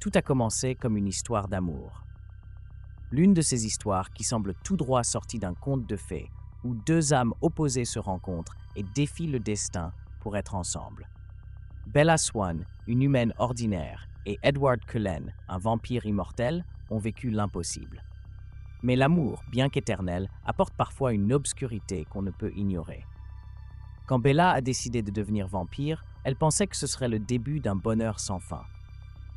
Tout a commencé comme une histoire d'amour. L'une de ces histoires qui semble tout droit sortie d'un conte de fées, où deux âmes opposées se rencontrent et défient le destin pour être ensemble. Bella Swan, une humaine ordinaire, et Edward Cullen, un vampire immortel, ont vécu l'impossible. Mais l'amour, bien qu'éternel, apporte parfois une obscurité qu'on ne peut ignorer. Quand Bella a décidé de devenir vampire, elle pensait que ce serait le début d'un bonheur sans fin.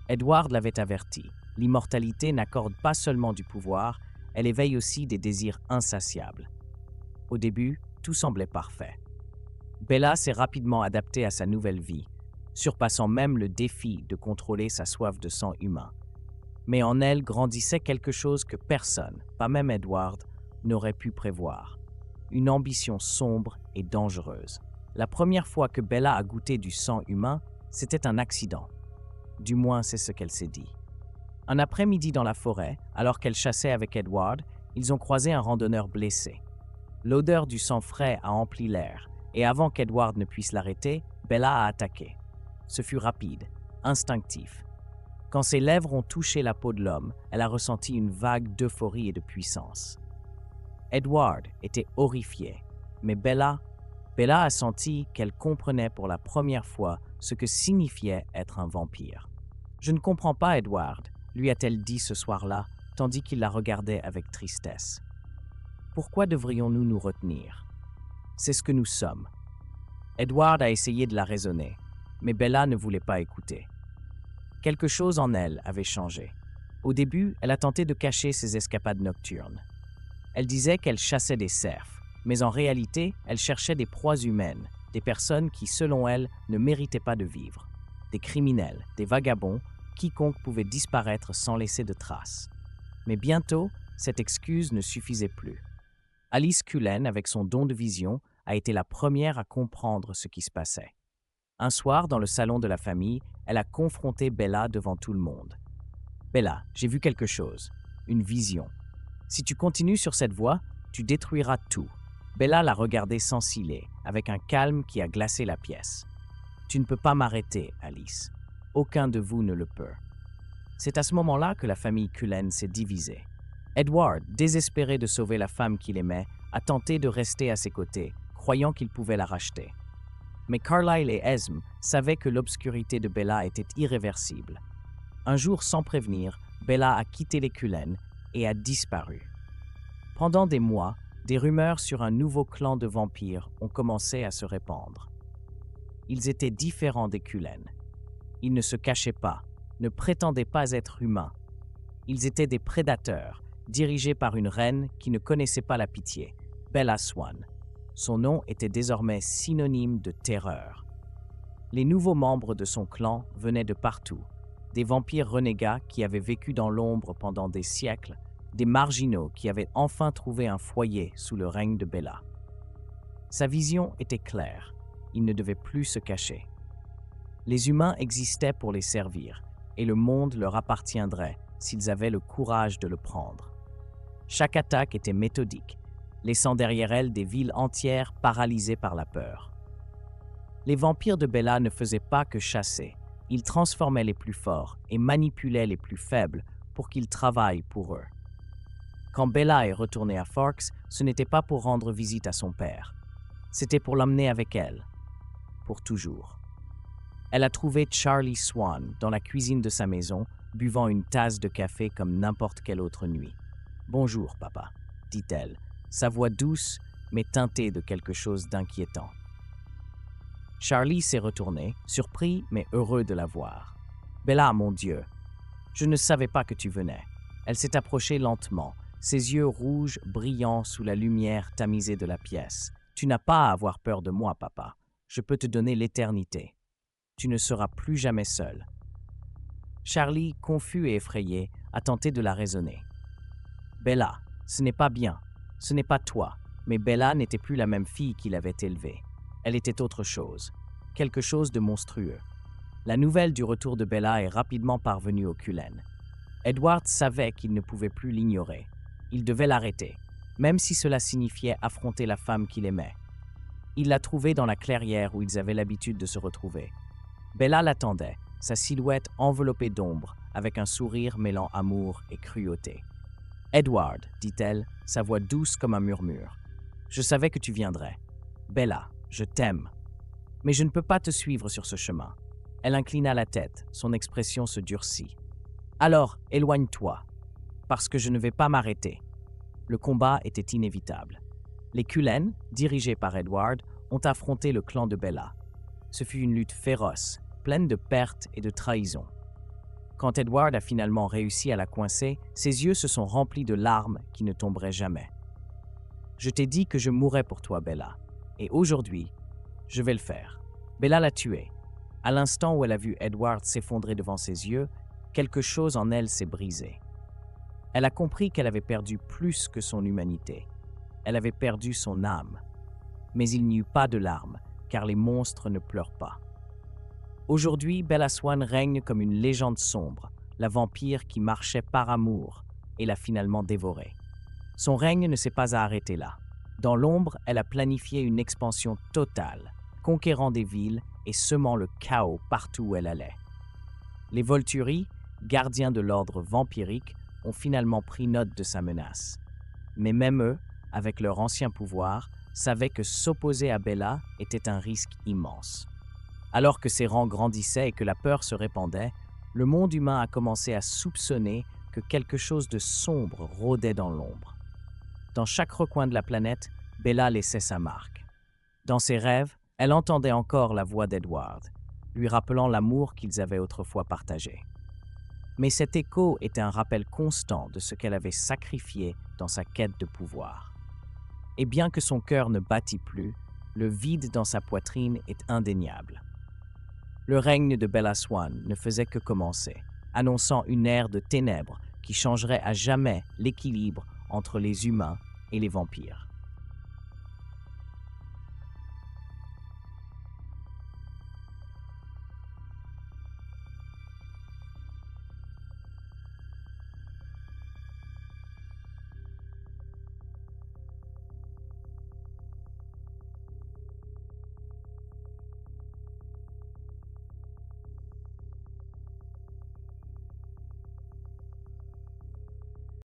Edward l'avait averti, l'immortalité n'accorde pas seulement du pouvoir, elle éveille aussi des désirs insatiables. Au début, tout semblait parfait. Bella s'est rapidement adaptée à sa nouvelle vie, surpassant même le défi de contrôler sa soif de sang humain. Mais en elle grandissait quelque chose que personne, pas même Edward, n'aurait pu prévoir. Une ambition sombre et dangereuse. La première fois que Bella a goûté du sang humain, c'était un accident. Du moins, c'est ce qu'elle s'est dit. Un après-midi dans la forêt, alors qu'elle chassait avec Edward, ils ont croisé un randonneur blessé. L'odeur du sang frais a empli l'air, et avant qu'Edward ne puisse l'arrêter, Bella a attaqué. Ce fut rapide, instinctif. Quand ses lèvres ont touché la peau de l'homme, elle a ressenti une vague d'euphorie et de puissance. Edward était horrifié, mais Bella a senti qu'elle comprenait pour la première fois ce que signifiait être un vampire. « Je ne comprends pas, Edward », lui a-t-elle dit ce soir-là, tandis qu'il la regardait avec tristesse. « Pourquoi devrions-nous nous retenir? C'est ce que nous sommes. » Edward a essayé de la raisonner, mais Bella ne voulait pas écouter. Quelque chose en elle avait changé. Au début, elle a tenté de cacher ses escapades nocturnes. Elle disait qu'elle chassait des cerfs, mais en réalité, elle cherchait des proies humaines, des personnes qui, selon elle, ne méritaient pas de vivre. Des criminels, des vagabonds, quiconque pouvait disparaître sans laisser de traces. Mais bientôt, cette excuse ne suffisait plus. Alice Cullen, avec son don de vision, a été la première à comprendre ce qui se passait. Un soir, dans le salon de la famille, elle a confronté Bella devant tout le monde. « Bella, j'ai vu quelque chose, une vision. Si tu continues sur cette voie, tu détruiras tout. » Bella l'a regardée sans ciller, avec un calme qui a glacé la pièce. « Tu ne peux pas m'arrêter, Alice. Aucun de vous ne le peut. » C'est à ce moment-là que la famille Cullen s'est divisée. Edward, désespéré de sauver la femme qu'il aimait, a tenté de rester à ses côtés, croyant qu'il pouvait la racheter. Mais Carlyle et Esme savaient que l'obscurité de Bella était irréversible. Un jour, sans prévenir, Bella a quitté les Cullen et a disparu. Pendant des mois, des rumeurs sur un nouveau clan de vampires ont commencé à se répandre. Ils étaient différents des Cullen. Ils ne se cachaient pas, ne prétendaient pas être humains. Ils étaient des prédateurs, dirigés par une reine qui ne connaissait pas la pitié, Bella Swan. Son nom était désormais synonyme de terreur. Les nouveaux membres de son clan venaient de partout, des vampires renégats qui avaient vécu dans l'ombre pendant des siècles, des marginaux qui avaient enfin trouvé un foyer sous le règne de Bella. Sa vision était claire, il ne devait plus se cacher. Les humains existaient pour les servir, et le monde leur appartiendrait s'ils avaient le courage de le prendre. Chaque attaque était méthodique, laissant derrière elle des villes entières paralysées par la peur. Les vampires de Bella ne faisaient pas que chasser, ils transformaient les plus forts et manipulaient les plus faibles pour qu'ils travaillent pour eux. Quand Bella est retournée à Forks, ce n'était pas pour rendre visite à son père, c'était pour l'emmener avec elle, pour toujours. Elle a trouvé Charlie Swan dans la cuisine de sa maison, buvant une tasse de café comme n'importe quelle autre nuit. « Bonjour, papa », dit-elle, sa voix douce mais teintée de quelque chose d'inquiétant. Charlie s'est retourné, surpris mais heureux de la voir. « Bella, mon Dieu, je ne savais pas que tu venais. » Elle s'est approchée lentement, ses yeux rouges brillant sous la lumière tamisée de la pièce. « Tu n'as pas à avoir peur de moi, papa. Je peux te donner l'éternité. Tu ne seras plus jamais seul. » Charlie, confus et effrayé, a tenté de la raisonner. « Bella, ce n'est pas bien. Ce n'est pas toi. » Mais Bella n'était plus la même fille qu'il avait élevée. Elle était autre chose, quelque chose de monstrueux. La nouvelle du retour de Bella est rapidement parvenue aux Cullen. Edward savait qu'il ne pouvait plus l'ignorer. Il devait l'arrêter, même si cela signifiait affronter la femme qu'il aimait. Il l'a trouvée dans la clairière où ils avaient l'habitude de se retrouver. Bella l'attendait, sa silhouette enveloppée d'ombre, avec un sourire mêlant amour et cruauté. « Edward, dit-elle, sa voix douce comme un murmure, je savais que tu viendrais. Bella, je t'aime. Mais je ne peux pas te suivre sur ce chemin. » Elle inclina la tête, son expression se durcit. « Alors, éloigne-toi, parce que je ne vais pas m'arrêter. » Le combat était inévitable. Les Cullen, dirigés par Edward, ont affronté le clan de Bella. Ce fut une lutte féroce, pleine de pertes et de trahisons. Quand Edward a finalement réussi à la coincer, ses yeux se sont remplis de larmes qui ne tomberaient jamais. « Je t'ai dit que je mourrais pour toi, Bella, et aujourd'hui, je vais le faire. » Bella l'a tué. À l'instant où elle a vu Edward s'effondrer devant ses yeux, quelque chose en elle s'est brisé. Elle a compris qu'elle avait perdu plus que son humanité. Elle avait perdu son âme. Mais il n'y eut pas de larmes, car les monstres ne pleurent pas. Aujourd'hui, Bella Swan règne comme une légende sombre, la vampire qui marchait par amour et l'a finalement dévorée. Son règne ne s'est pas arrêté là. Dans l'ombre, elle a planifié une expansion totale, conquérant des villes et semant le chaos partout où elle allait. Les Volturi, gardiens de l'ordre vampirique, ont finalement pris note de sa menace. Mais même eux, avec leur ancien pouvoir, savaient que s'opposer à Bella était un risque immense. Alors que ses rangs grandissaient et que la peur se répandait, le monde humain a commencé à soupçonner que quelque chose de sombre rôdait dans l'ombre. Dans chaque recoin de la planète, Bella laissait sa marque. Dans ses rêves, elle entendait encore la voix d'Edward, lui rappelant l'amour qu'ils avaient autrefois partagé. Mais cet écho était un rappel constant de ce qu'elle avait sacrifié dans sa quête de pouvoir. Et bien que son cœur ne battît plus, le vide dans sa poitrine est indéniable. Le règne de Bella Swan ne faisait que commencer, annonçant une ère de ténèbres qui changerait à jamais l'équilibre entre les humains et les vampires.